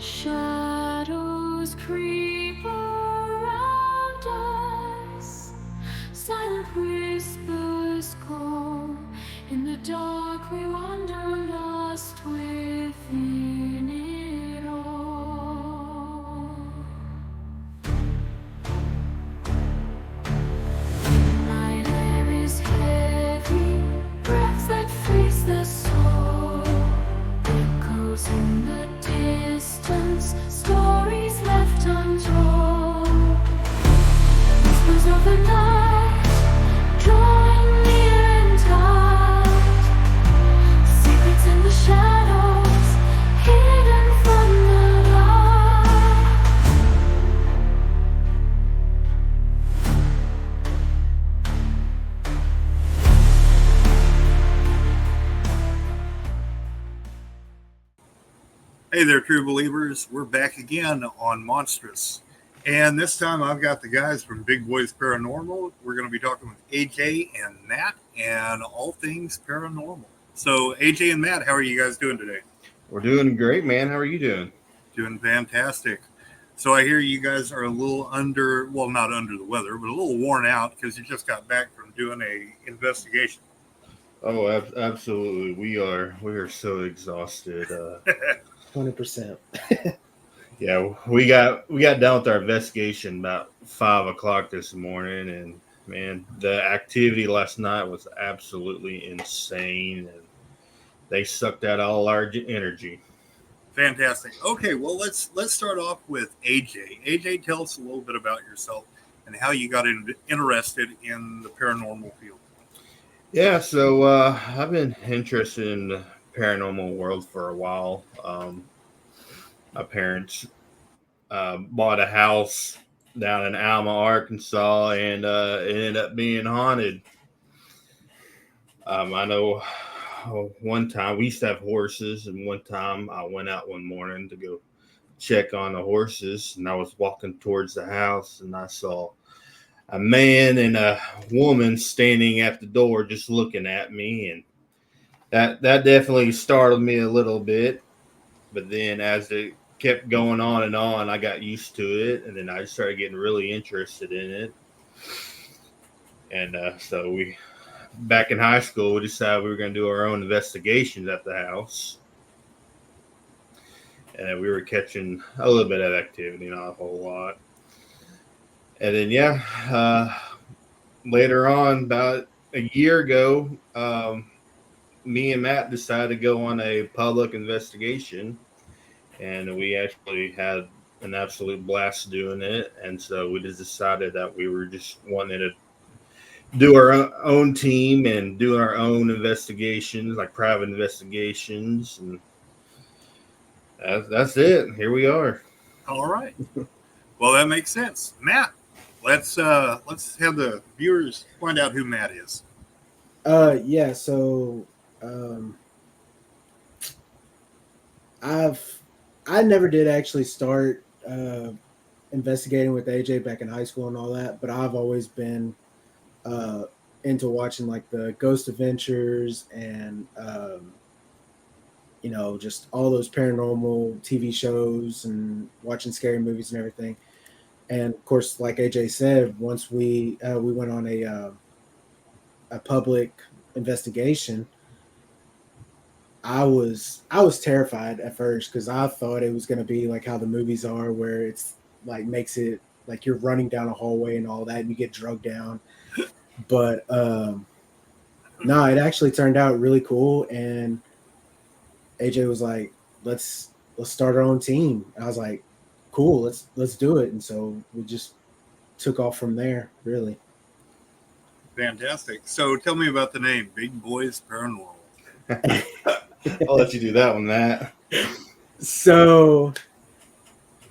Shadows creep around us, silent whispers call. In the dark we wander, lost within it all. Night air is heavy, breaths that freeze the soul. Echoes in the distance, stories left untold. Whispers of the night, drawing near and tight. Secrets in the shadows, hidden from the light. Hey there, true believers. We're back again on Monstrous. And this time I've got the guys from Big Boys Paranormal. We're going to be talking with AJ and Matt and all things paranormal. So, AJ and Matt, how are you guys doing today? We're doing great, man. How are you doing? Doing fantastic. So, I hear you guys are a little not under the weather, but a little worn out because you just got back from doing a investigation. Oh, absolutely. We are so exhausted. 100%. Yeah, we got done with our investigation about 5 o'clock this morning, and man, the activity last night was absolutely insane, and they sucked out all our energy. Fantastic. Okay, well let's start off with AJ. AJ, tell us a little bit about yourself and how you got interested in the paranormal field. Yeah, so I've been interested in the paranormal world for a while. My parents bought a house down in Alma, Arkansas, and it ended up being haunted. I know one time we used to have horses, and one time I went out one morning to go check on the horses, and I was walking towards the house, and I saw a man and a woman standing at the door just looking at me, and that definitely startled me a little bit. But then as it kept going on, I got used to it, and then I started getting really interested in it. And so back in high school, we decided we were going to do our own investigations at the house. And we were catching a little bit of activity, not a whole lot. And then, later on, about a year ago, me and Matt decided to go on a public investigation. And we actually had an absolute blast doing it. And so we just decided that we were just wanting to do our own team and do our own investigations, like private investigations. And that's it. Here we are. All right. Well, that makes sense. Matt, let's have the viewers find out who Matt is. Yeah, so I never did actually start investigating with AJ back in high school and all that, but I've always been into watching like the Ghost Adventures and just all those paranormal TV shows and watching scary movies and everything. And of course, like AJ said, once we went on a public investigation, I was terrified at first because I thought it was going to be like how the movies are, where it's like makes it like you're running down a hallway and all that, and you get drugged down. But no, it actually turned out really cool. And AJ was like, "Let's start our own team." And I was like, "Cool, let's do it." And so we just took off from there. Really. Fantastic. So tell me about the name Big Boys Paranormal. I'll let you do that one, Matt. So,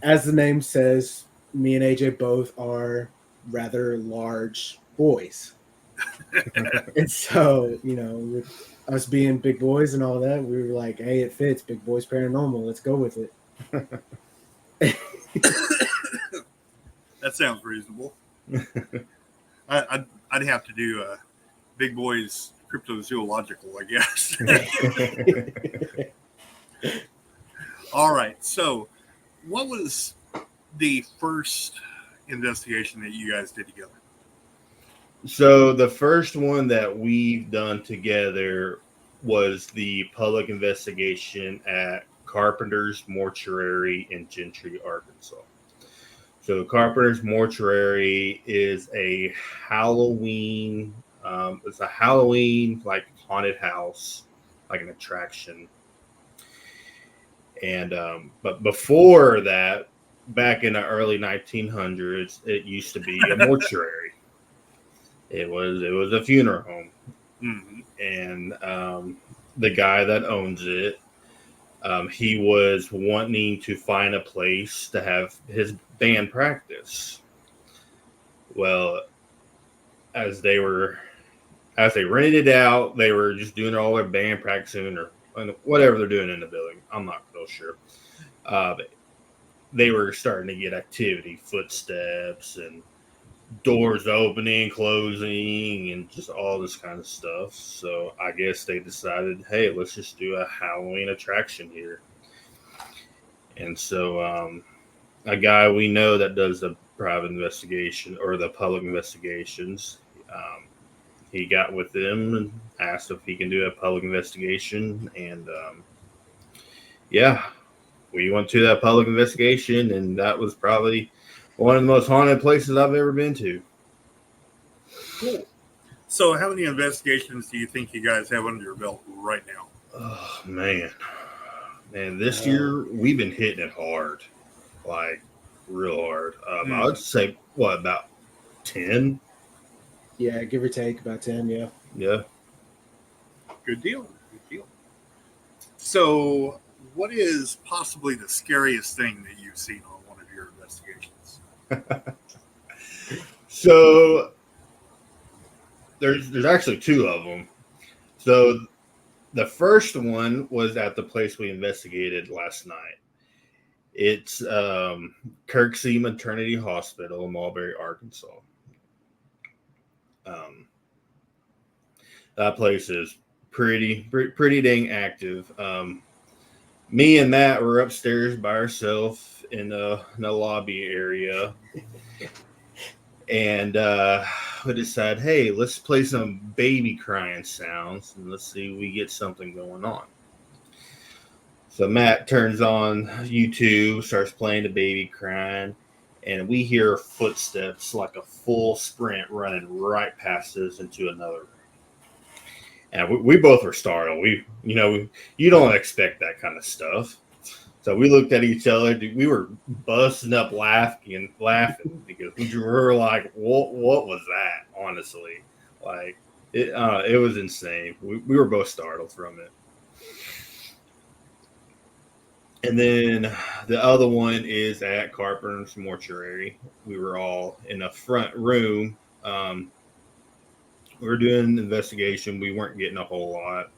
as the name says, me and AJ both are rather large boys. And so, with us being big boys and all that, we were like, hey, it fits. Big Boys Paranormal. Let's go with it. That sounds reasonable. I'd have to do Big Boys Cryptozoological, I guess. All right. So what was the first investigation that you guys did together? So the first one that we've done together was the public investigation at Carpenter's Mortuary in Gentry, Arkansas. So Carpenter's Mortuary is a Halloween. It's a Halloween like haunted house, like an attraction. And but before that, back in the early 1900s, it used to be a mortuary. It was a funeral home, and the guy that owns it, he was wanting to find a place to have his band practice. Well, as they rented it out, they were just doing all their band practicing or whatever they're doing in the building. I'm not real sure. But they were starting to get activity, footsteps and doors opening, closing, and just all this kind of stuff. So I guess they decided, hey, let's just do a Halloween attraction here. And so a guy we know that does the private investigation or the public investigations, he got with them and asked if he can do a public investigation. And yeah, we went to that public investigation, and that was probably one of the most haunted places I've ever been to. Cool. So how many investigations do you think you guys have under your belt right now? Oh, man, this year we've been hitting it hard, like real hard. I would say, about 10? Yeah, give or take about 10. Yeah. Yeah. Good deal. Good deal. So what is possibly the scariest thing that you've seen on one of your investigations? So there's actually two of them. So the first one was at the place we investigated last night. It's Kirksey Maternity Hospital in Mulberry, Arkansas. That place is pretty dang active. Me and Matt were upstairs by ourselves in the lobby area, and we decided, hey, let's play some baby crying sounds and let's see if we get something going on. So Matt turns on YouTube, starts playing the baby crying, and we hear footsteps like a full sprint running right past us into another room. And we both were startled. You don't expect that kind of stuff. So we looked at each other. We were busting up laughing because we were like, what was that? Honestly, like it was insane. We were both startled from it. And then the other one is at Carpenter's Mortuary. We were all in a front room. We were doing an investigation. We weren't getting a whole lot.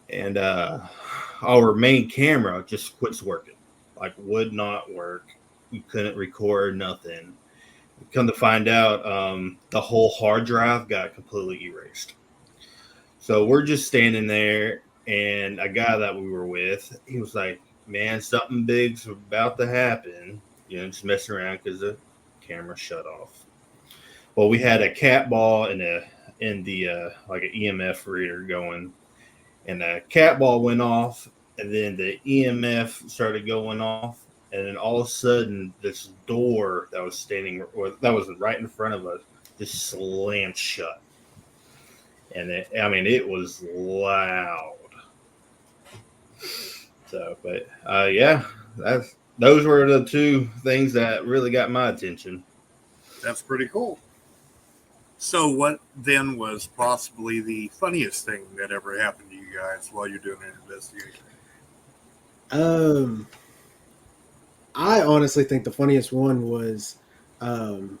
And our main camera just quits working. Like, would not work. We couldn't record nothing. Come to find out, the whole hard drive got completely erased. So we're just standing there, and a guy that we were with, he was like, man, something big's about to happen. Just messing around because the camera shut off. Well, we had a cat ball in the like an EMF reader going, and the cat ball went off, and then the EMF started going off, and then all of a sudden, this door that was that was right in front of us just slammed shut, and it was loud. So, but yeah, those were the two things that really got my attention. That's pretty cool. So what then was possibly the funniest thing that ever happened to you guys while you're doing an investigation? I honestly think the funniest one was it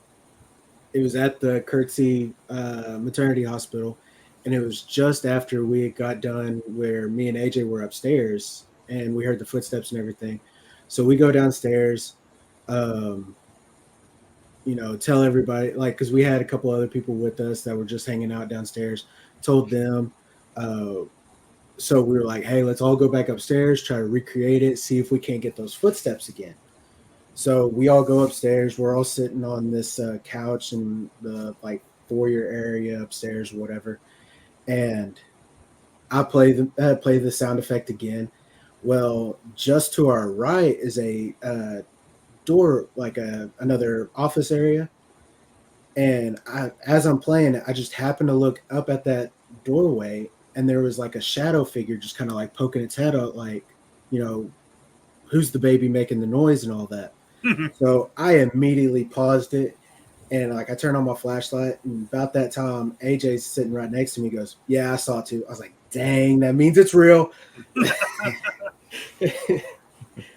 was at the Kirksey Maternity Hospital, and it was just after we got done where me and AJ were upstairs and we heard the footsteps and everything. So we go downstairs, tell everybody, like, because we had a couple other people with us that were just hanging out downstairs, told them, So we were like, hey, let's all go back upstairs, try to recreate it, see if we can't get those footsteps again. So we all go upstairs. We're all sitting on this couch in the like foyer area upstairs, or whatever. And I play the sound effect again. Well, just to our right is a door, like another office area. And as I'm playing it, I just happened to look up at that doorway, and there was like a shadow figure just kind of like poking its head out, like, you know, who's the baby making the noise and all that. So I immediately paused it, and like I turned on my flashlight, and about that time, AJ's sitting right next to me. Goes, "Yeah, I saw it too." I was like, "Dang, that means it's real."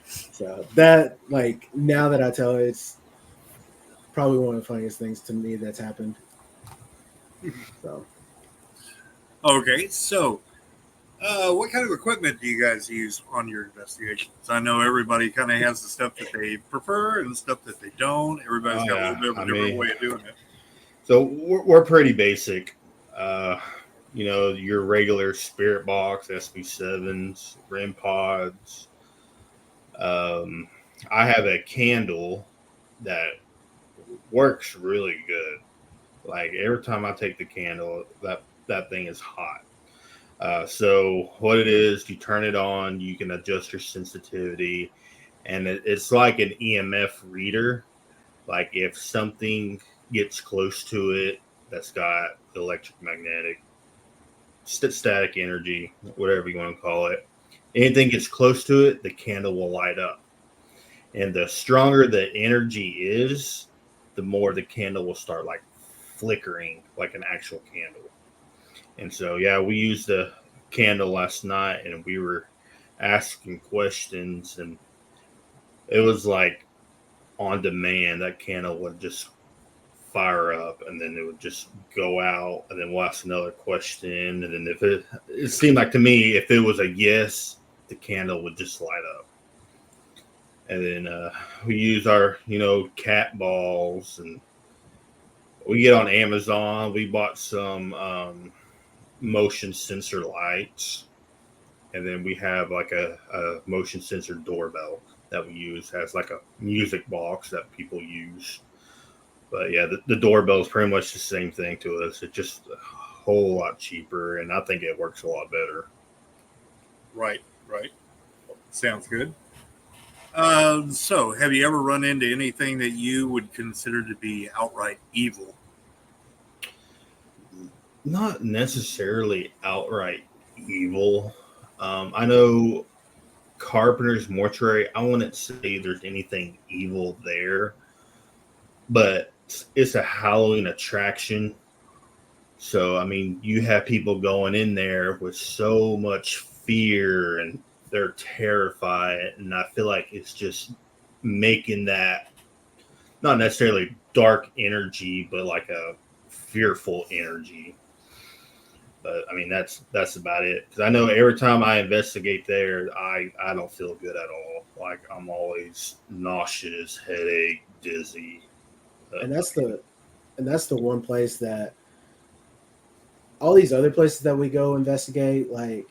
So that, like, now that I tell it, it's probably one of the funniest things to me that's happened. So Okay, so what kind of equipment do you guys use on your investigations? I know everybody kind of has the stuff that they prefer and the stuff that they don't. Everybody's got a little bit of a different way of doing it. So we're pretty basic. You know, your regular spirit box, SB7s, REM pods. I have a candle that works really good. Like every time I take the candle, that thing is hot. So what it is, you turn it on, you can adjust your sensitivity, and it's like an EMF reader. Like if something gets close to it, that's got electromagnetic, static energy, whatever you want to call it. Anything gets close to it, the candle will light up. And the stronger the energy is, the more the candle will start like flickering like an actual candle. And so, yeah, we used the candle last night, and we were asking questions, and it was like on demand. That candle would just fire up, and then it would just go out, and then we'll ask another question, and then if it seemed like to me, if it was a yes, the candle would just light up. And then we use our, cat balls, and we get on Amazon. We bought some motion sensor lights, and then we have like a motion sensor doorbell that we use, has like a music box that people use. But yeah, the doorbell is pretty much the same thing to us. It's just a whole lot cheaper, and I think it works a lot better. Right. Sounds good. So, have you ever run into anything that you would consider to be outright evil? Not necessarily outright evil. I know Carpenter's Mortuary, I wouldn't say there's anything evil there, but it's a Halloween attraction. So, I mean, you have people going in there with so much fear, and they're terrified. And I feel like it's just making that not necessarily dark energy, but like a fearful energy. But I mean, that's about it. Because I know every time I investigate there, I don't feel good at all. Like I'm always nauseous, headache, dizzy. and that's the one place that all these other places that we go investigate, like,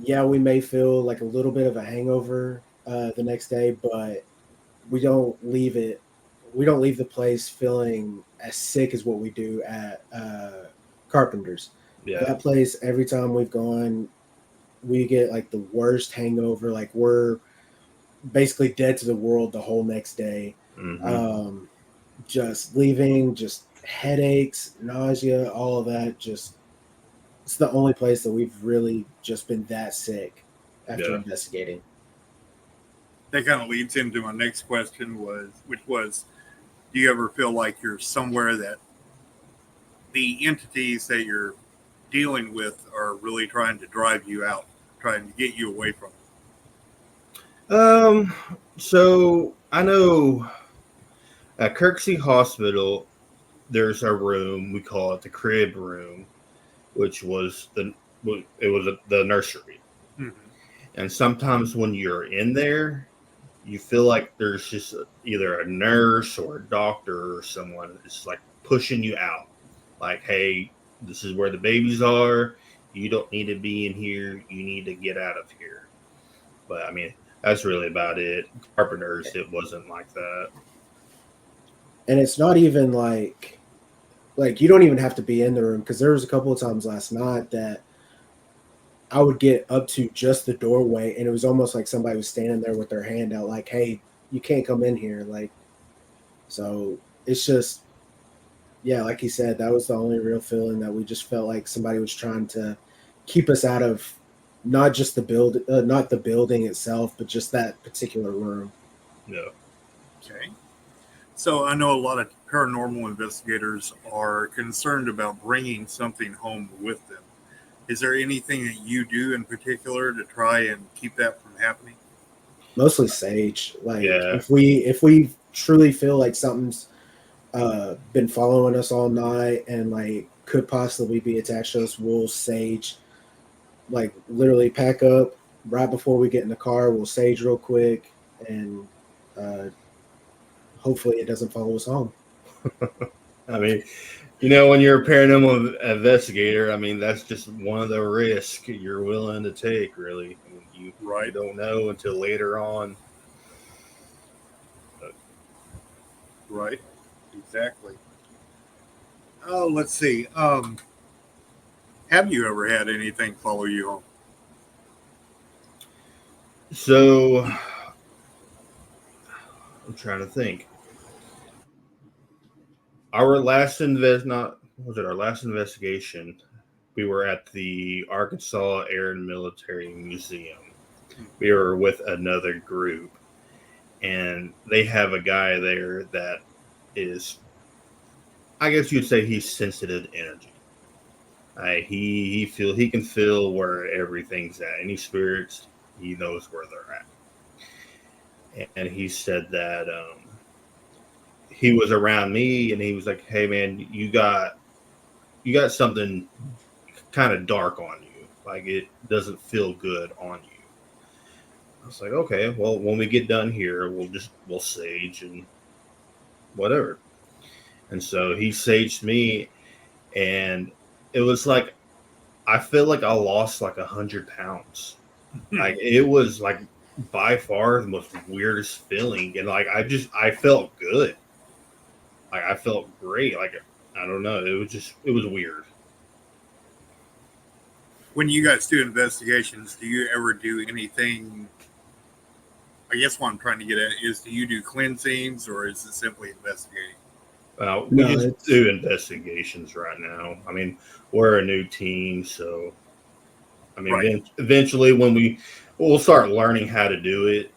yeah, we may feel like a little bit of a hangover the next day, but we don't leave the place feeling as sick as what we do at Carpenter's. Yeah. That place, every time we've gone, we get like the worst hangover. Like we're basically dead to the world the whole next day. Mm-hmm. Just leaving, just headaches, nausea, all of that. Just, it's the only place that we've really just been that sick after investigating. That kind of leads into my next question, which was, do you ever feel like you're somewhere that the entities that you're dealing with are really trying to drive you out, trying to get you away from it? So I know at Kirksey Hospital, there's a room, we call it the crib room, which was the nursery. Mm-hmm. And sometimes when you're in there, you feel like there's just either a nurse or a doctor or someone that's like pushing you out. Like, hey, this is where the babies are. You don't need to be in here. You need to get out of here. But I mean, that's really about it. Carpenters, it wasn't like that. And it's not even like you don't even have to be in the room, because there was a couple of times last night that I would get up to just the doorway, and it was almost like somebody was standing there with their hand out, like, "Hey, you can't come in here." Like, so it's just, yeah, like he said, that was the only real feeling, that we just felt like somebody was trying to keep us out of not just not the building itself, but just that particular room. Yeah. Okay. So I know a lot of paranormal investigators are concerned about bringing something home with them. Is there anything that you do in particular to try and keep that from happening? Mostly sage. Like, Yeah. if we truly feel like something's been following us all night and like could possibly be attached to us, we'll sage. Like, literally pack up right before we get in the car. We'll sage real quick, and uh, hopefully it doesn't follow us home. I mean, you know, when you're a paranormal investigator, I mean, that's just one of the risks you're willing to take, really. I mean, you Right. don't know until later on. Right. Exactly. Oh, let's see. Have you ever had anything follow you home? So, I'm trying to think. Our last our last investigation? We were at the Arkansas Air and Military Museum. We were with another group, and they have a guy there that is, I guess you'd say, he's sensitive to energy. He can feel where everything's at. Any spirits, he knows where they're at. And he said that he was around me, and he was like, "Hey man, you got something kind of dark on you. Like, it doesn't feel good on you." I was like, "Okay, well, when we get done here, we'll sage and whatever." And so he saged me, and it was like, I feel like I lost like 100 pounds. Like, it was like by far the most weirdest feeling, and like I felt good. Like, I felt great. Like, I don't know, it was weird. When you guys do investigations, do you ever do anything? I guess what I'm trying to get at is, do you do cleansings, or is it simply investigating? We No, just it's do investigations right now. I mean, we're a new team, so I mean, Right. eventually when we'll start learning how to do it,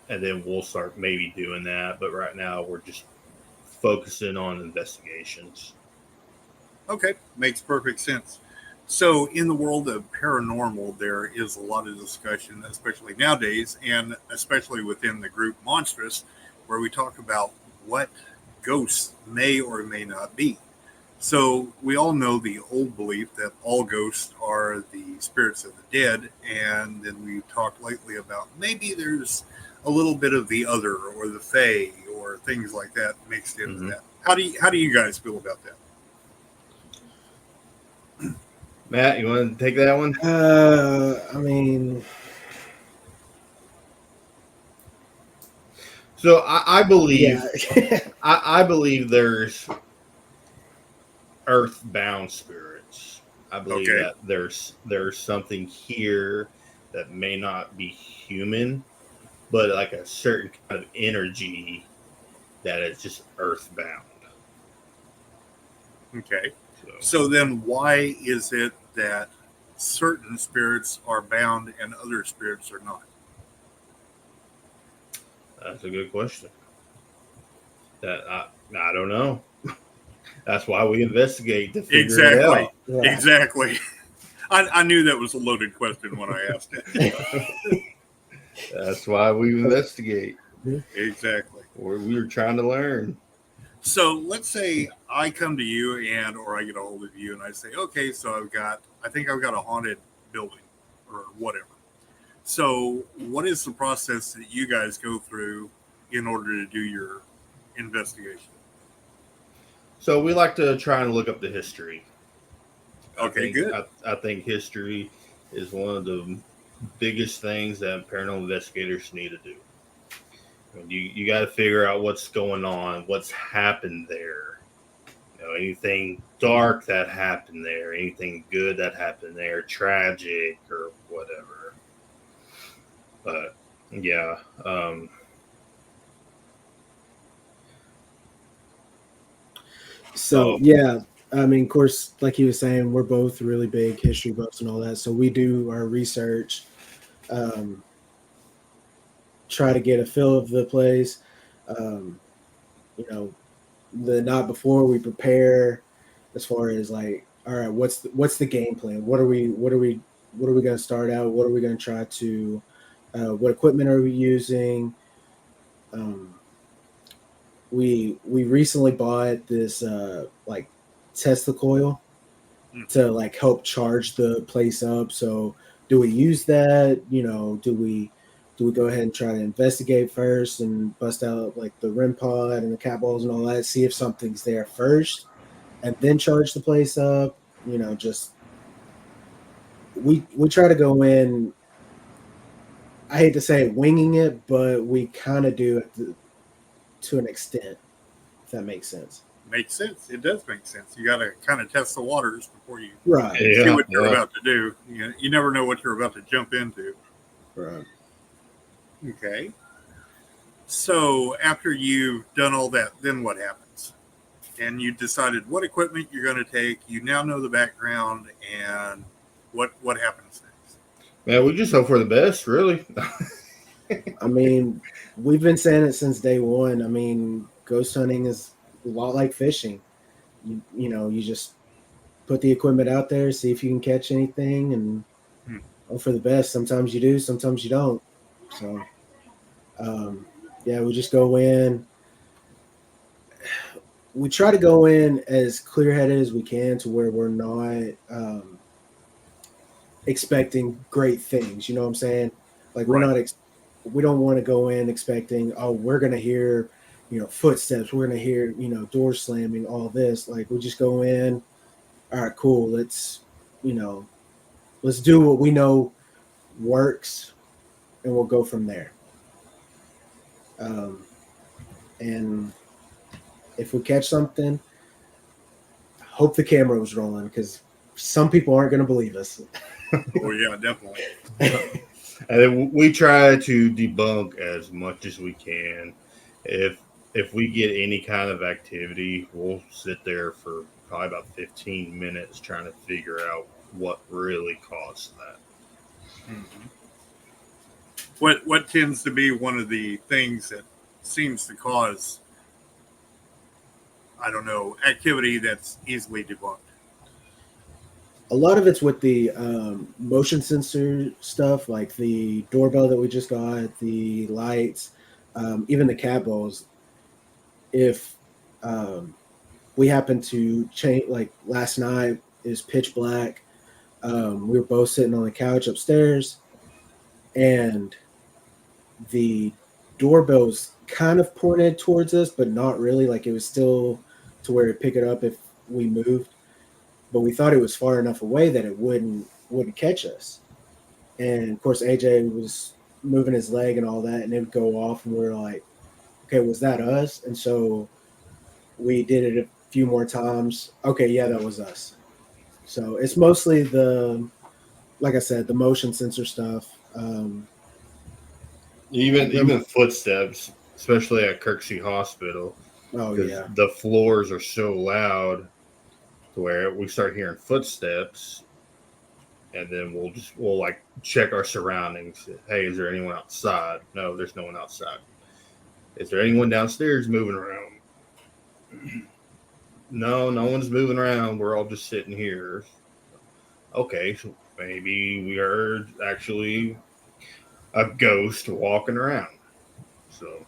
and then we'll start maybe doing that. But right now, we're just focusing on investigations. Okay, makes perfect sense. So, in the world of paranormal, there is a lot of discussion, especially nowadays, and especially within the group Monstrous, where we talk about what ghosts may or may not be. So, we all know the old belief that all ghosts are the spirits of the dead, and then we've talked lately about maybe there's a little bit of the other, or the fae, or things like that mixed in with Mhm. that. How do you guys feel about that? Matt, you want to take that one? I mean, So I yeah. believe I believe there's earthbound spirits. I believe Okay. that there's something here that may not be human, but like a certain kind of energy that is just earthbound. Okay. So So then why is it that certain spirits are bound and other spirits are not? that's a good question. That I don't know. That's why we investigate to figure it Exactly. out. Right. Exactly. I knew that was a loaded question when I asked it. That's why we investigate. Exactly. We were trying to learn. So let's say I come to you or I get a hold of you and I say, okay, so I think I've got a haunted building or whatever. So what is the process that you guys go through in order to do your investigation? So we like to try and look up the history. Okay, good. I think history is one of the biggest things that paranormal investigators need to do. You got to figure out what's going on, what's happened there. Anything dark that happened there, anything good that happened there, tragic or whatever. But yeah, So yeah, I mean, of course, like he was saying, we're both really big history buffs and all that. So we do our research, um, try to get a feel of the place. Um, you know, the night before we prepare, as far as like, all right, what's the game plan? What are we going to start out? What are we going to try to? What equipment are we using? Um, we recently bought this like Tesla coil to like help charge the place up. So do we use that? Do we go ahead and try to investigate first and bust out like the REM pod and the cat balls and all that, see if something's there first, and then charge the place up? Just we try to go in. I hate to say it, winging it, but we kind of do it to an extent, if that makes sense. Makes sense. It does make sense. You got to kind of test the waters before you Right. see what you're about to do. You never know what you're about to jump into. Right. Okay. So after you've done all that, then what happens? And you decided what equipment you're going to take. You now know the background, and what happens next? man, we just hope for the best, really. I mean, we've been saying it since day one. I mean, ghost hunting is a lot like fishing. You just put the equipment out there, see if you can catch anything, and hope for the best. Sometimes you do, sometimes you don't. So, yeah, we just go in. We try to go in as clear-headed as we can to where we're not expecting great things. You know what I'm saying? Like we're Right. not. We don't want to go in expecting, oh, we're gonna hear, footsteps. We're gonna hear, doors slamming. All this. Like we just go in. All right, cool. You know, let's do what we know works, and we'll go from there. And if we catch something, hope the camera was rolling because some people aren't going to believe us. Oh yeah, definitely. And then we try to debunk as much as we can. If we get any kind of activity, we'll sit there for probably about 15 minutes trying to figure out what really caused that. Mm-hmm. What tends to be one of the things that seems to cause, I don't know, activity that's easily debunked? A lot of it's with the motion sensor stuff, like the doorbell that we just got, the lights, even the cat balls. If we happen to change, like last night, it was pitch black. We were both sitting on the couch upstairs, and the doorbell's kind of pointed towards us, but not really. Like it was still to where it'd pick it up if we moved, but we thought it was far enough away that it wouldn't catch us. And of course, AJ was moving his leg and all that, and it would go off, and we were like, "Okay, was that us?" And so we did it a few more times. Okay, yeah, that was us. So it's mostly like I said, the motion sensor stuff. Even footsteps, especially at Kirksey Hospital, Oh because yeah, the floors are so loud to where we start hearing footsteps, and then we'll like check our surroundings. Hey, is there anyone outside? No, there's no one outside. Is there anyone downstairs moving around? No, no one's moving around. We're all just sitting here. Okay, so maybe we are actually a ghost walking around. So,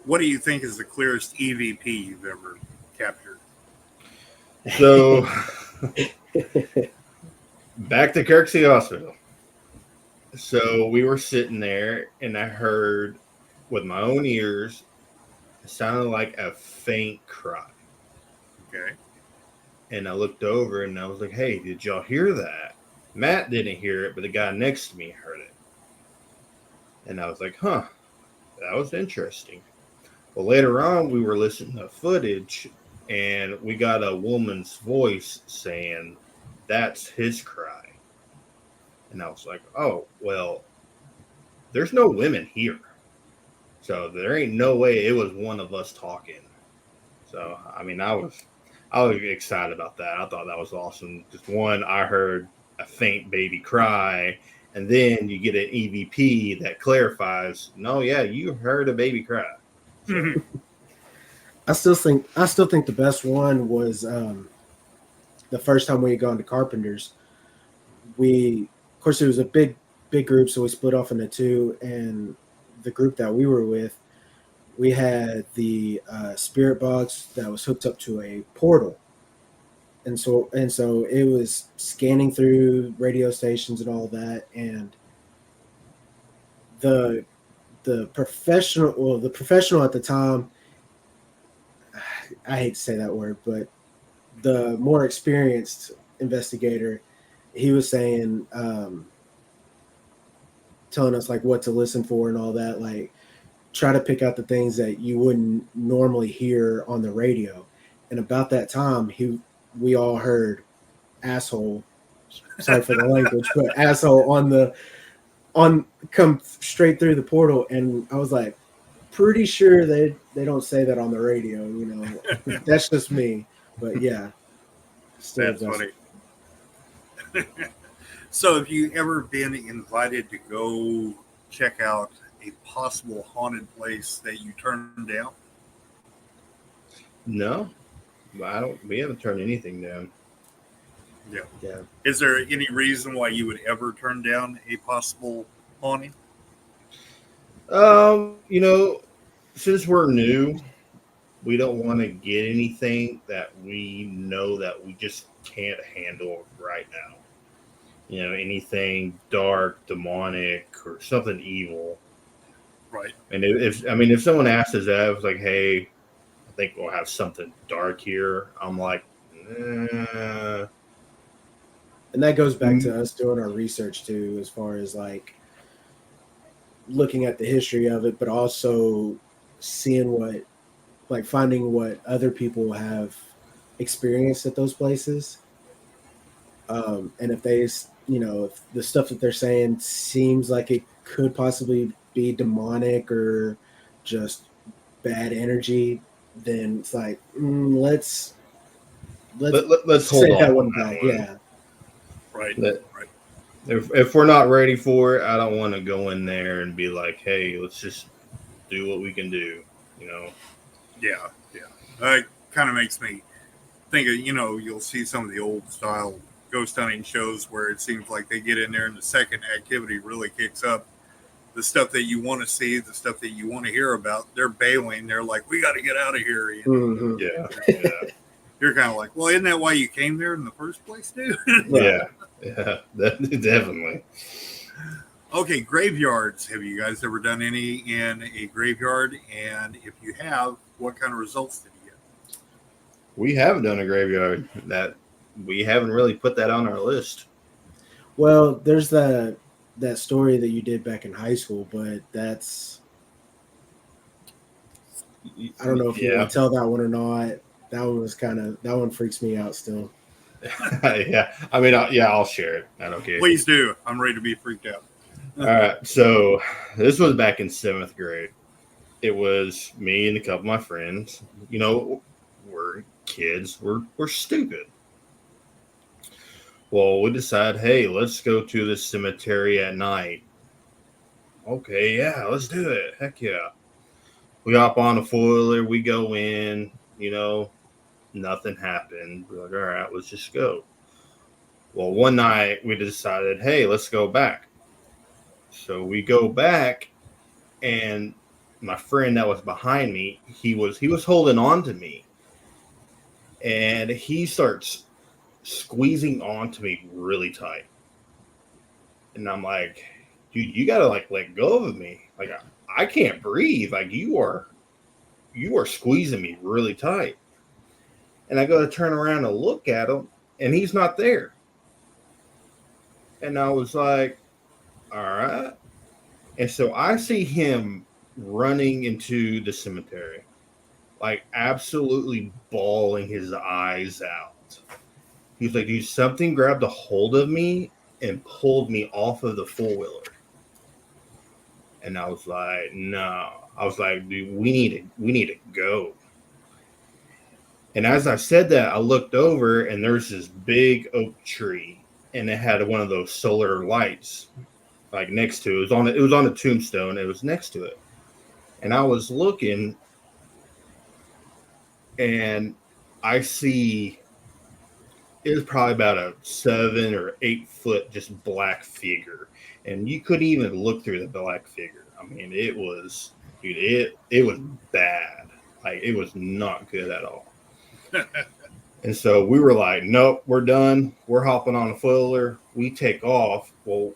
What do you think is the clearest EVP you've ever captured? so back to Kirksey Hospital. So we were sitting there, and I heard with my own ears, it sounded like a faint cry. Okay. And I looked over and I was like, hey, did y'all hear that? Matt didn't hear it, but the guy next to me heard it. And I was like, huh, that was interesting. Well, later on, we were listening to footage and we got a woman's voice saying, that's his cry. And I was like, oh, well, there's no women here. So there ain't no way it was one of us talking. So, I mean, I was excited about that. I thought that was awesome. Just one, I heard a faint baby cry, and then you get an EVP that clarifies, no, yeah, you heard a baby cry. So, I still think the best one was the first time we had gone to Carpenter's. Of course, it was a big group, so we split off into two. And the group that we were with, we had the spirit box that was hooked up to a portal, and so it was scanning through radio stations and all that. And the professional at the time, I hate to say that word, but the more experienced investigator, he was saying, telling us like what to listen for and all that, like try to pick out the things that you wouldn't normally hear on the radio. And about that time, we all heard asshole, sorry for the language, but asshole on come straight through the portal. And I was like, pretty sure they don't say that on the radio, you know. That's just me. But yeah. That's funny. So have you ever been invited to go check out a possible haunted place that you turned down? no, we haven't turned anything down. Yeah. Is there any reason why you would ever turn down a possible haunting? You know, since we're new, we don't want to get anything that we know that we just can't handle right now. You know, anything dark, demonic, or something evil. Right. And if someone asks us that, it's like, hey, I think we'll have something dark here. I'm like, and that goes back to us doing our research too, as far as like looking at the history of it, but also seeing finding what other people have experienced at those places. And if if the stuff that they're saying seems like it could possibly be demonic or just bad energy, then it's like, let's hold on that one back. Yeah. Right. Right. If we're not ready for it, I don't want to go in there and be like, hey, let's just do what we can do, you know? Yeah. It kind of makes me think of, you'll see some of the old style ghost hunting shows where it seems like they get in there and the second activity really kicks up. The stuff that you want to see, the stuff that you want to hear about, they're bailing. They're like, we got to get out of here. Mm-hmm. Yeah. You're kind of like, well, isn't that why you came there in the first place, dude? Yeah, definitely. Okay, graveyards. Have you guys ever done any in a graveyard? And if you have, what kind of results did you get? We haven't done a graveyard. That we haven't really put that on our list. Well, there's that story that you did back in high school, but that's, I don't know if you want to tell that one or not. That one freaks me out still. Yeah, I mean, I'll share it. I don't care. Please do. I'm ready to be freaked out. All right, so this was back in 7th grade. It was me and a couple of my friends. You know, we're kids. We're stupid. Well, we decide, hey, let's go to the cemetery at night. Okay, yeah, let's do it. Heck yeah. We hop on a foiler. We go in. Nothing happened. We're like, all right, let's just go. Well, one night we decided, hey, let's go back. So we go back, and my friend that was behind me, he was holding on to me, and he starts squeezing onto me really tight. And I'm like, dude, you gotta let go of me. Like I can't breathe. Like you are squeezing me really tight. And I go to turn around and look at him, and he's not there. And I was like, all right. And so I see him running into the cemetery, like absolutely bawling his eyes out. He's like, dude, something grabbed a hold of me and pulled me off of the four-wheeler. And I was like, no. I was like, dude, we need to go. And as I said that, I looked over and there's this big oak tree, and it had one of those solar lights like next to it. It was on a tombstone. It was next to it. And I was looking, and I see it was probably about a 7 or 8 foot just black figure, and you couldn't even look through the black figure. I mean, it was, dude, it was bad. Like, it was not good at all. And so we were like, nope, we're done. We're hopping on a foiler. We take off. Well,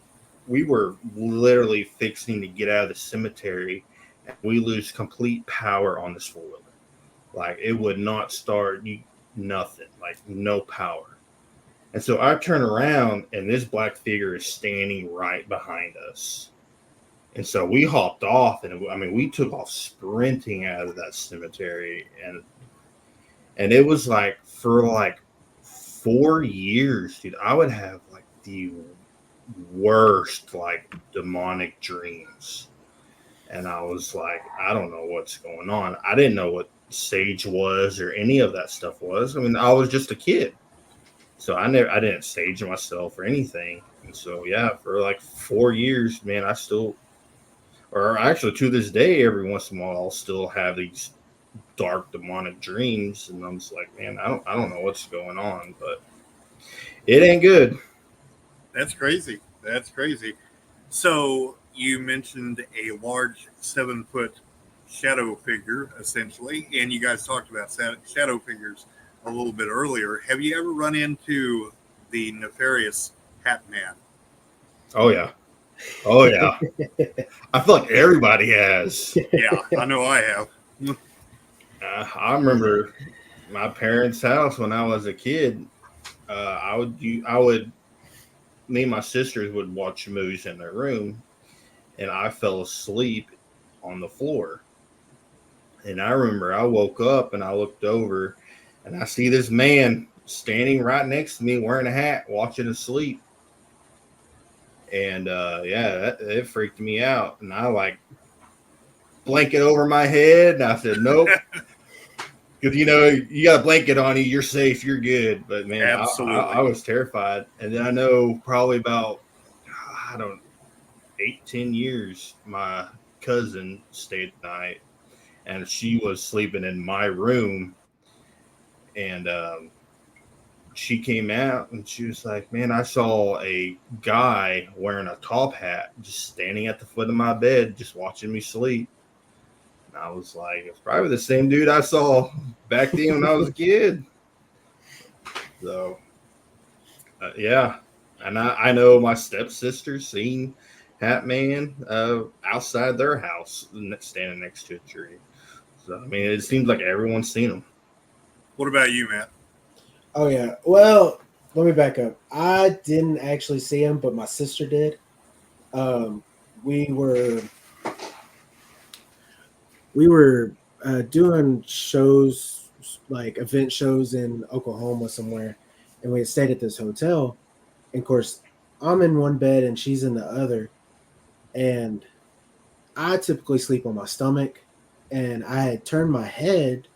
we were literally fixing to get out of the cemetery, and we lose complete power on this four-wheeler. Like, it would not start, nothing, like no power. And so I turn around, and this black figure is standing right behind us. And so we hopped off, and I mean, we took off sprinting out of that cemetery. And it was like, for like 4 years, dude, I would have like the worst, like, demonic dreams. And I was like, I don't know what's going on. I didn't know what sage was or any of that stuff was. I mean, I was just a kid. So I didn't sage myself or anything. And so, yeah, for like 4 years, man, or actually to this day, every once in a while, I'll still have these dark demonic dreams. And I'm just like, man, I don't know what's going on, but it ain't good. That's crazy. That's crazy. So you mentioned a large 7-foot shadow figure, essentially, and you guys talked about shadow figures a little bit earlier. Have you ever run into the nefarious Hat Man? Oh yeah. I feel like everybody has. Yeah, I know I have. I remember my parents' house when I was a kid. Me and my sisters would watch movies in their room, and I fell asleep on the floor. And I remember I woke up and I looked over, and I see this man standing right next to me wearing a hat, watching us sleep. And it freaked me out. And I like blanket over my head, and I said, nope. Because, you got a blanket on you, you're safe, you're good. But, man, I was terrified. And then I know probably about, 8-10 years, my cousin stayed the night, and she was sleeping in my room. And she came out, and she was like, man, I saw a guy wearing a top hat just standing at the foot of my bed, just watching me sleep. And I was like, it's probably the same dude I saw back then when I was a kid. So, yeah. And I know my stepsister seen Hat Man outside their house standing next to a tree. So, I mean, it seems like everyone's seen him. What about you, Matt? Oh, yeah. Well, let me back up. I didn't actually see him, but my sister did. We were doing shows, like event shows in Oklahoma somewhere, and we had stayed at this hotel. And of course, I'm in one bed and she's in the other, and I typically sleep on my stomach, and I had turned my head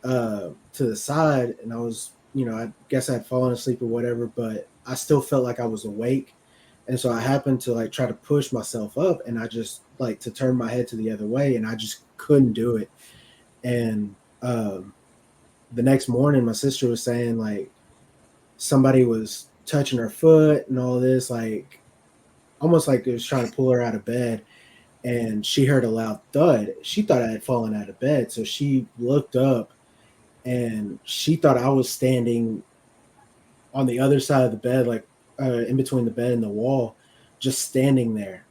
to the side, and I was, I guess I'd fallen asleep or whatever, but I still felt like I was awake. And so I happened to like try to push myself up, and I just like to turn my head to the other way, and I just couldn't do it. And the next morning, my sister was saying like somebody was touching her foot and all this, like almost like it was trying to pull her out of bed. And she heard a loud thud. She thought I had fallen out of bed, so she looked up, and she thought I was standing on the other side of the bed, like in between the bed and the wall, just standing there,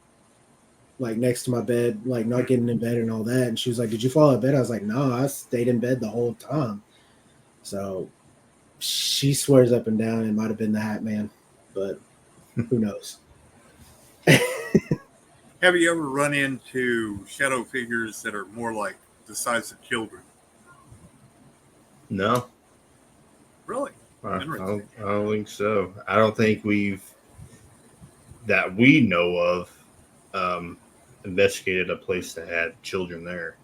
like next to my bed, like not getting in bed and all that. And she was like, did you fall out of bed? I was like, no, I stayed in bed the whole time. So she swears up and down it might have been the Hat Man, but who knows? Have you ever run into shadow figures that are more like the size of children? No, Really? Interesting. I don't think so. I don't think that we know of, investigated a place that had children there.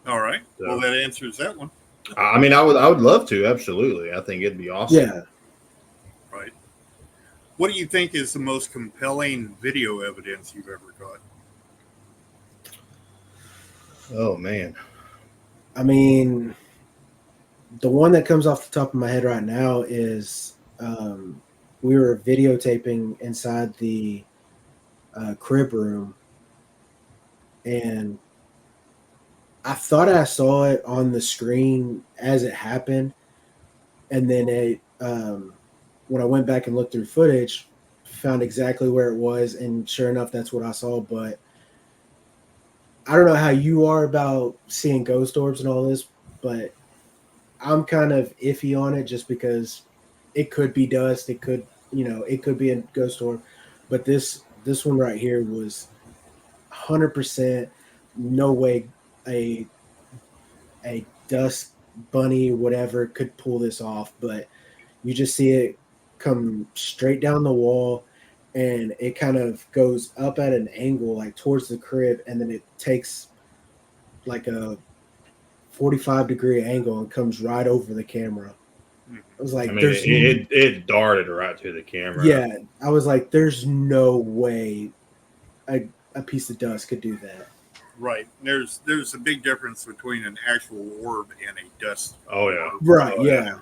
All right. So, Well, that answers that one. I mean, I would love to. Absolutely. I think it'd be awesome. Yeah. Right. What do you think is the most compelling video evidence you've ever got? Oh man. I mean, the one that comes off the top of my head right now is we were videotaping inside the crib room, and I thought I saw it on the screen as it happened, and then when I went back and looked through footage, found exactly where it was, and sure enough, that's what I saw. But I don't know how you are about seeing ghost orbs and all this, but I'm kind of iffy on it just because it could be dust, it could, it could be a ghost orb, but this one right here was 100% no way a dust bunny whatever could pull this off. But you just see it come straight down the wall, and it kind of goes up at an angle like towards the crib, and then it takes like a 45-degree angle and comes right over the camera. I was like, I mean, it darted right to the camera. Yeah, I was like, there's no way a piece of dust could do that. Right. There's a big difference between an actual orb and a dust. Oh yeah. orb. Right. Yeah.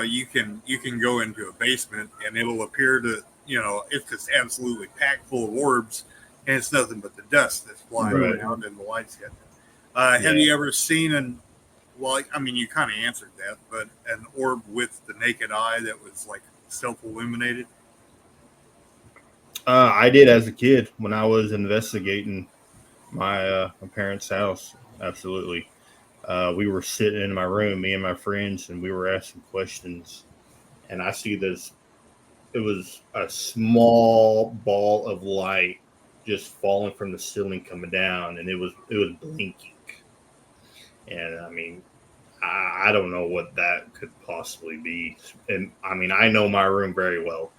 You can go into a basement and it'll appear to, it's just absolutely packed full of orbs, and it's nothing but the dust that's flying around and the lights hit. Have you ever seen well, I mean, you kind of answered that, but an orb with the naked eye that was like self-illuminated? I did as a kid when I was investigating my parents' house. Absolutely. We were sitting in my room, me and my friends, and we were asking questions. And I see this. It was a small ball of light just falling from the ceiling, coming down, and it was blinking. And I mean, I don't know what that could possibly be. And I mean, I know my room very well,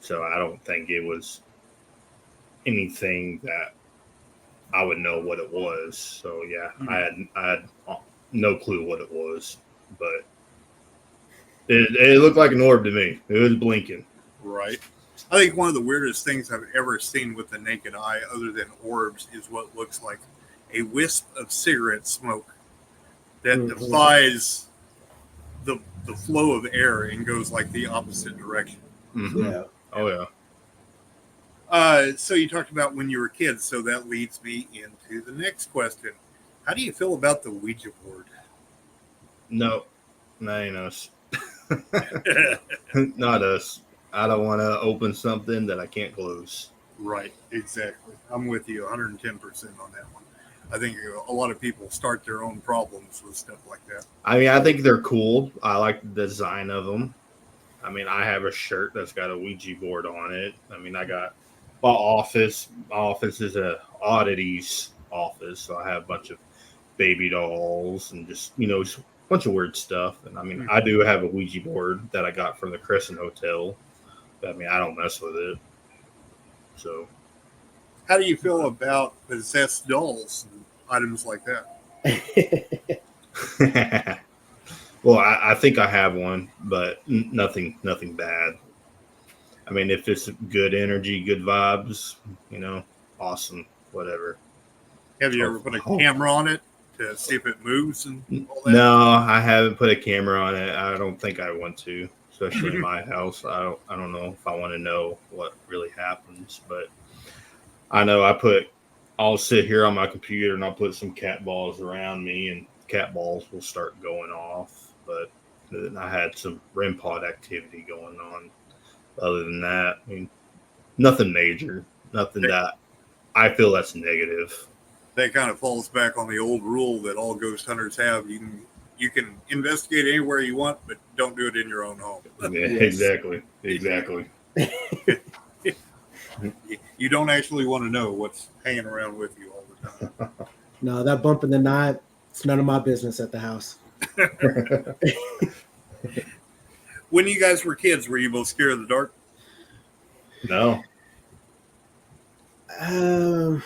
so I don't think it was anything that I would know what it was. So yeah, I had no clue what it was, but it looked like an orb to me. It was blinking. Right. I think one of the weirdest things I've ever seen with the naked eye, other than orbs, is what looks like a wisp of cigarette smoke that defies the flow of air and goes like the opposite direction. Mm-hmm. Yeah. Oh yeah. So you talked about when you were kids, so that leads me into the next question. How do you feel about the Ouija board? No, that ain't us. Not us. I don't want to open something that I can't close. Right, exactly. I'm with you 110% on that one. I think a lot of people start their own problems with stuff like that. I mean, I think they're cool. I like the design of them. I mean, I have a shirt that's got a Ouija board on it. I mean, I got my office. My office is a oddities office, so I have a bunch of baby dolls and just a bunch of weird stuff. And I mean, I do have a Ouija board that I got from the Crescent Hotel. But, I mean, I don't mess with it. So, how do you feel about possessed dolls and items like that? Well, I think I have one, but nothing bad. I mean, if it's good energy, good vibes, awesome, whatever. Have you ever put a camera on it to see if it moves and all that? No, I haven't put a camera on it. I don't think I want to, especially in my house. I don't know if I want to know what really happens, but I know I'll sit here on my computer and I'll put some cat balls around me, and cat balls will start going off. But I had some REM pod activity going on. Other than that, I mean, nothing major, nothing that I feel that's negative. That kind of falls back on the old rule that all ghost hunters have. You can You can investigate anywhere you want, but don't do it in your own home. Yeah, Yes. exactly. You don't actually want to know what's hanging around with you all the time. No, that bump in the night, it's none of my business at the house. When you guys were kids, were you both scared of the dark? No. Um,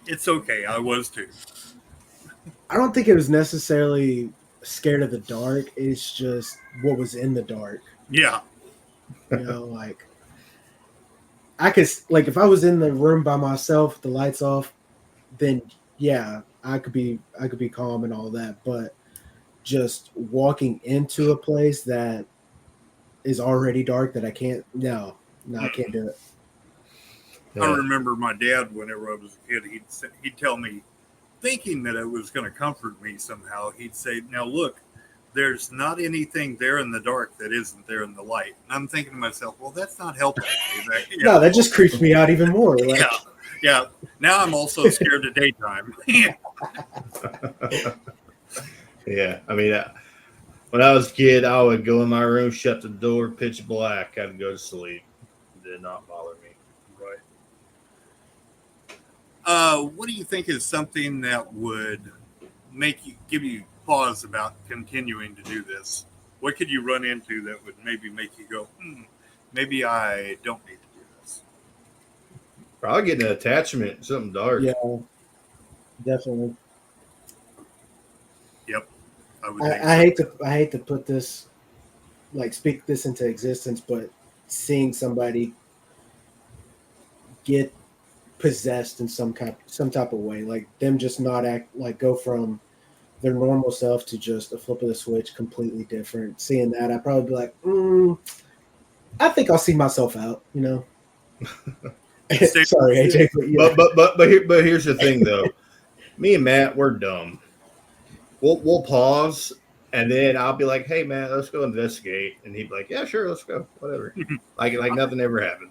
It's okay. I was too. I don't think it was necessarily scared of the dark. It's just what was in the dark. Yeah. You know, like I could, like, if I was in the room by myself, the lights off, then yeah, I could be calm and all that. But just walking into a place that is already dark that I can't, no, I can't do it. I remember my dad, whenever I was a kid, he'd tell me, thinking that it was going to comfort me somehow, he'd say, now look, there's not anything there in the dark that isn't there in the light. And I'm thinking to myself, well, that's not helping me. No, that just creeps me out even more. Like, Yeah. Now I'm also scared of daytime. Yeah. I mean, when I was a kid, I would go in my room, shut the door, pitch black. I'd go to sleep. It did not bother me. Right. What do you think is something that would give you pause about continuing to do this? What could you run into that would maybe make you go, maybe I don't need to do this? Probably getting an attachment, something dark. yeah, definitely. Yep. I hate to put this, like, speak this into existence, but seeing somebody get possessed in some type of way, like them just not act, like go from their normal self to just a flip of the switch, completely different. Seeing that, I'd probably be like, I think I'll see myself out, you know. Sorry, AJ, but, yeah. but here's the thing though. Me and Matt, we're dumb. We'll pause, and then I'll be like, "Hey, Matt, let's go investigate," and he'd be like, "Yeah, sure, let's go, whatever." like nothing ever happened.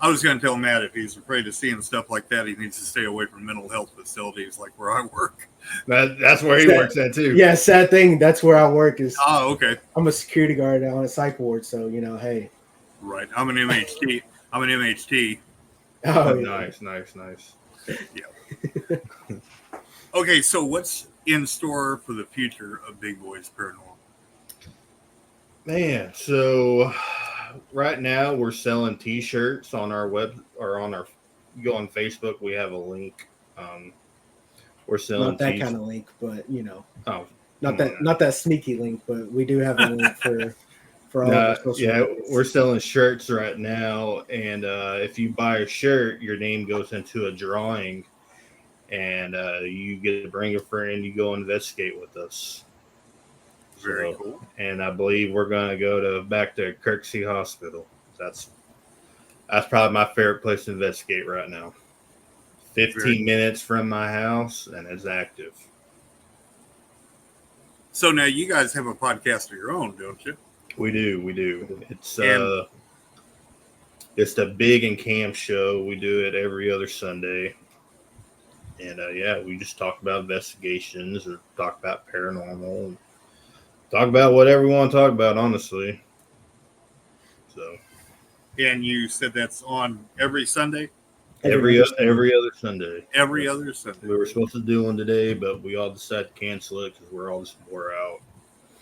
I was going to tell Matt if he's afraid of seeing stuff like that, he needs to stay away from mental health facilities like where I work. That's where he works at too. Yeah, sad thing. That's where I work. Is okay. I'm a security guard on a psych ward, so you know, hey. Right. I'm an MHT. Oh, nice. Yeah. Okay, so what's in store for the future of Big Boys Paranormal? Man, so right now we're selling T-shirts on our web, or on our, you go on Facebook, we have a link. We're selling not that kind of link, but you know, not that that sneaky link, but we do have a link for all of our social media. We're selling shirts right now, and if you buy a shirt, your name goes into a drawing, and you get to bring a friend. You go investigate with us. Very cool. And I believe we're going to go back to Kirksey Hospital. That's probably my favorite place to investigate right now. 15 minutes from my house, and it's active. So now you guys have a podcast of your own, don't you? We do. It's the Big and Cam show. We do it every other Sunday. And we just talk about investigations, or talk about paranormal, talk about whatever we want to talk about, honestly. So. And you said that's on every Sunday? Every other Sunday. Every other Sunday. We were supposed to do one today, but we all decided to cancel it because we're all just wore out.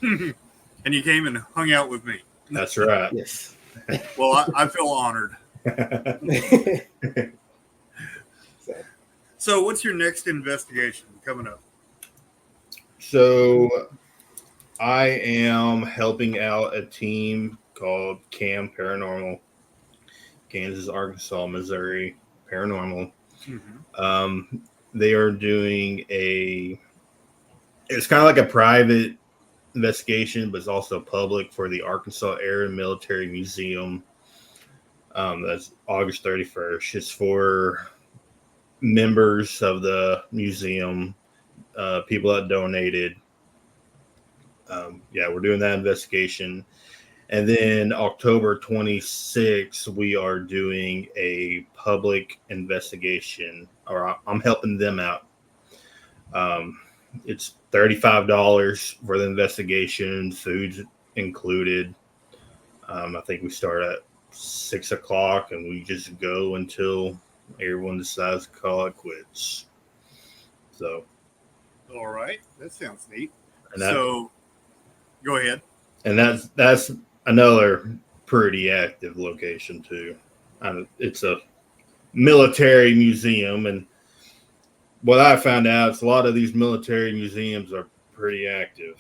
And you came and hung out with me. That's right. Yes. Well, I feel honored. So what's your next investigation coming up? So I am helping out a team called Cam Paranormal, Kansas, Arkansas, Missouri Paranormal. Mm-hmm. They are doing it's kind of like a private investigation, but it's also public, for the Arkansas Air and Military Museum. That's August 31st. It's for members of the museum, people that donated. We're doing that investigation. And then October 26th, we are doing a public investigation, or I'm helping them out. It's $35 for the investigation, food's included. I think we start at 6 o'clock and we just go until everyone decides to call it quits. So, All right, that sounds neat. and that, So, go ahead. and that's another pretty active location too. It's a military museum, and what I found out is a lot of these military museums are pretty active.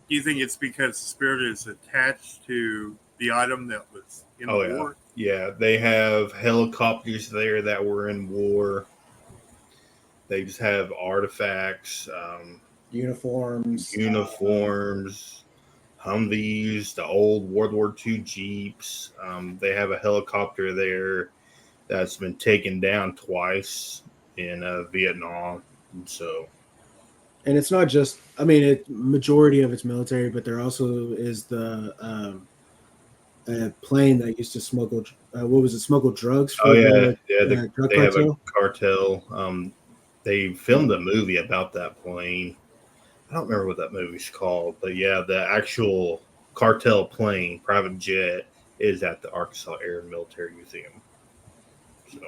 Do you think it's because the spirit is attached to the item that was in the war? Yeah, they have helicopters there that were in war. They just have artifacts, Uniforms, Humvees, the old World War II Jeeps. They have a helicopter there that's been taken down twice in Vietnam. So, and it's not just. I mean, majority of it's military, but there also is the a plane that used to smuggle. What was it? Smuggle drugs. For drug cartel? have a cartel. They filmed a movie about that plane. I don't remember what that movie's called, but yeah, the actual cartel plane, private jet, is at the Arkansas Air and Military Museum. So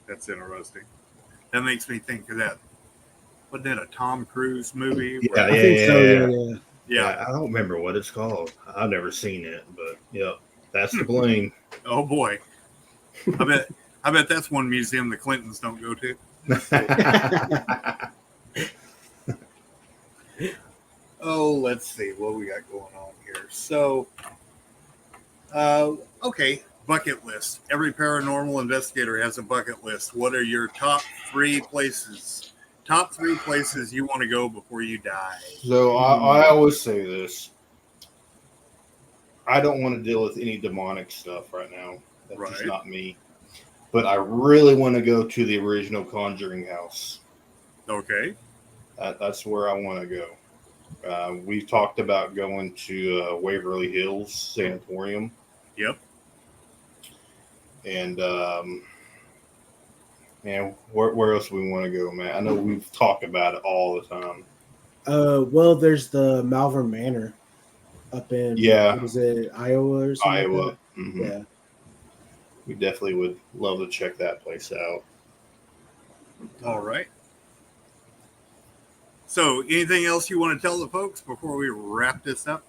That's interesting. That makes me think of that. Wasn't that a Tom Cruise movie? Yeah, I think so. Yeah. I don't remember what it's called. I've never seen it, but yeah, that's the plane. Oh boy, I bet that's one museum the Clintons don't go to. Oh, let's see what we got going on here. So, okay, bucket list. Every paranormal investigator has a bucket list. What are your top three places? Top three places you want to go before you die. So I always say this. I don't want to deal with any demonic stuff right now. That's just not me. But I really want to go to the original Conjuring house. Okay. That's where I want to go. We've talked about going to Waverly Hills Sanatorium. Yep. And, man, where else do we want to go, man? I know we've talked about it all the time. Well, there's the Malvern Manor up in, what is it, Iowa or something? Iowa. Like that? Mm-hmm. Yeah. We definitely would love to check that place out. All right. So, anything else you want to tell the folks before we wrap this up?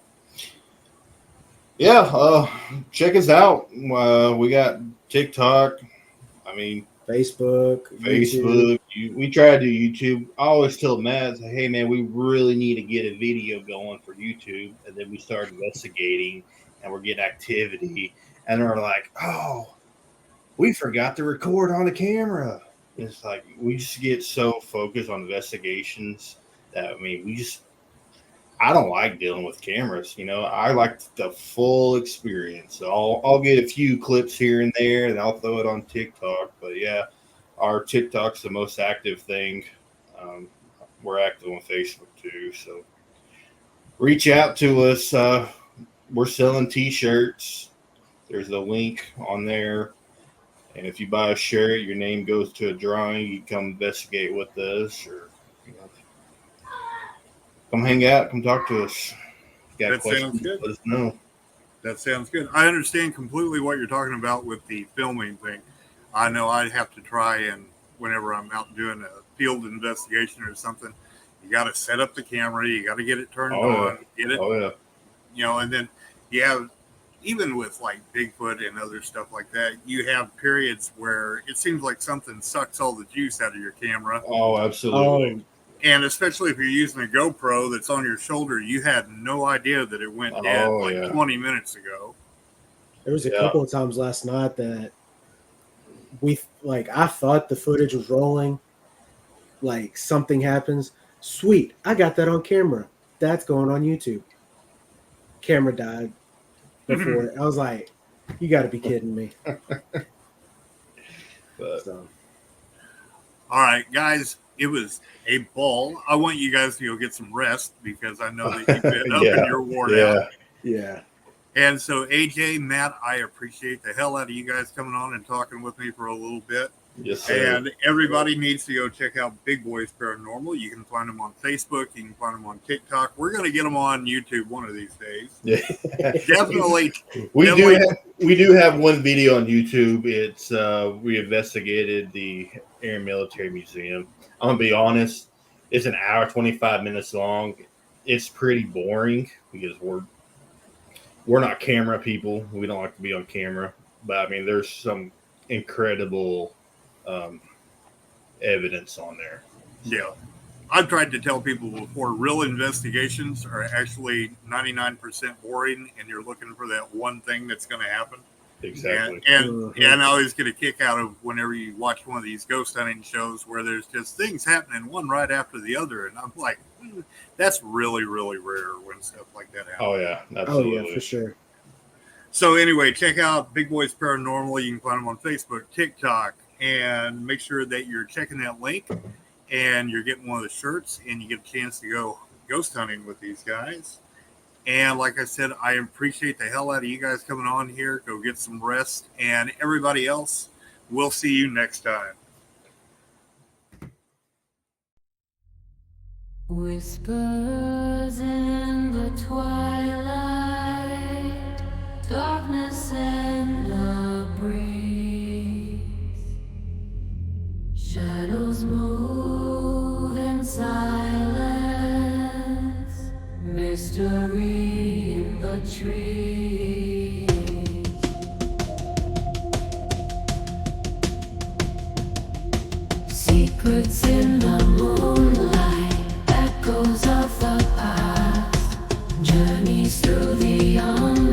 Yeah, check us out. We got TikTok. I mean, Facebook. YouTube. We try to do YouTube. I always tell Matt, hey, man, we really need to get a video going for YouTube. And then we start investigating, and we're getting activity. And they're like, oh, we forgot to record on the camera. It's like we just get so focused on investigations that, I mean, I don't like dealing with cameras. You know, I like the full experience. So I'll get a few clips here and there, and I'll throw it on TikTok. But yeah, our TikTok's the most active thing. We're active on Facebook too. So reach out to us. We're selling T-shirts. There's a link on there. And if you buy a shirt, your name goes to a drawing. You come investigate with us, or come hang out. Come talk to us. That sounds good. Let us know. That sounds good. I understand completely what you're talking about with the filming thing. I know I'd have to try, and whenever I'm out doing a field investigation or something, you got to set up the camera. You got to get it turned on. Get it. Oh yeah. You know, and then you have, even with like Bigfoot and other stuff like that, you have periods where it seems like something sucks all the juice out of your camera. Oh, absolutely. And especially if you're using a GoPro that's on your shoulder, you had no idea that it went dead 20 minutes ago. There was a couple of times last night that I thought the footage was rolling, like something happens. Sweet, I got that on camera. That's going on YouTube. Camera died before it. I was like, you got to be kidding me. All right, guys, it was a ball. I want you guys to go get some rest because I know that you've been up and you're worn out. Yeah. And so, AJ, Matt, I appreciate the hell out of you guys coming on and talking with me for a little bit. Yes, sir. And everybody needs to go check out Big Boys Paranormal. You can find them on Facebook. You can find them on TikTok. We're going to get them on YouTube one of these days. Yeah. Definitely. We do have one video on YouTube. It's we investigated the Air and Military Museum. I'm gonna be honest, it's an hour 25 minutes long. It's pretty boring because we're not camera people. We don't like to be on camera. But I mean, there's some incredible evidence on there. Yeah. I've tried to tell people before, real investigations are actually 99% boring, and you're looking for that one thing that's going to happen. Exactly. And I always get a kick out of whenever you watch one of these ghost hunting shows where there's just things happening one right after the other. And I'm like, that's really, really rare when stuff like that happens. Oh, yeah. Absolutely. Oh, yeah, for sure. So anyway, check out Big Boys Paranormal. You can find them on Facebook, TikTok, and make sure that you're checking that link and you're getting one of the shirts and you get a chance to go ghost hunting with these guys. And like I said, I appreciate the hell out of you guys coming on here. Go get some rest. And everybody else, we'll see you next time. Whispers in the twilight, darkness and the breeze. Shadows move in silence, mystery in the trees. Secrets in the moonlight, echoes of the past, journeys through the unknown.